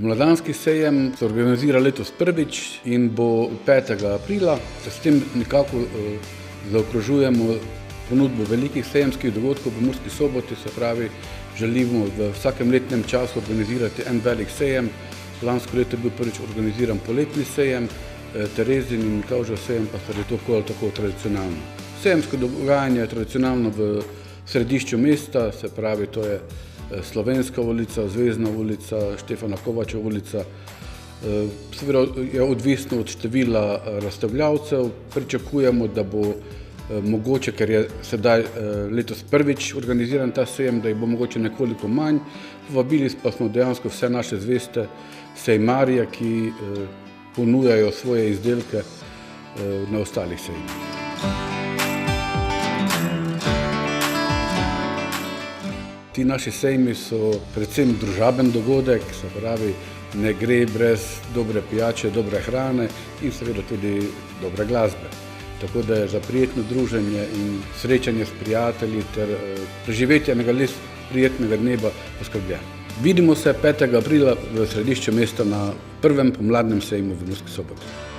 Pomladanski sejem se organizira letos prvič in bo 5. aprila. S tem nekako zaokrožujemo ponudbo velikih sejemskih dogodkov v Murski Soboti, se pravi, želimo v vsakem letnem času organizirati en velik sejem. Lansko leto je bil prvič organiziran poletni sejem, Terezin in Miklavžev sejem pa sta tako ali tako tradicionalno. Sejemsko dogajanje je tradicionalno v središču mesta, se pravi, to je Slovenska ulica, Zvezdna ulica, Štefana Kovača ulica. Seveda je odvisno od števila razstavljavcev. Pričakujemo, da bo mogoče, ker je sedaj letos prvič organiziran ta sejem, da jih bo mogoče nekoliko manj. Povabili pa smo dejansko vse naše zveste sejmarje, ki ponujajo svoje izdelke na ostalih sejmih. Ti naši sejmi so predvsem družaben dogodek, se pravi, ne gre brez dobre pijače, dobre hrane in seveda tudi dobre glasbe. Tako da je za prijetno druženje in srečanje s prijatelji ter preživetje enega res prijetnega dneva poskrbljeno. Vidimo se 5. aprila v središču mesta na prvem pomladnem sejmu v Murski Soboti.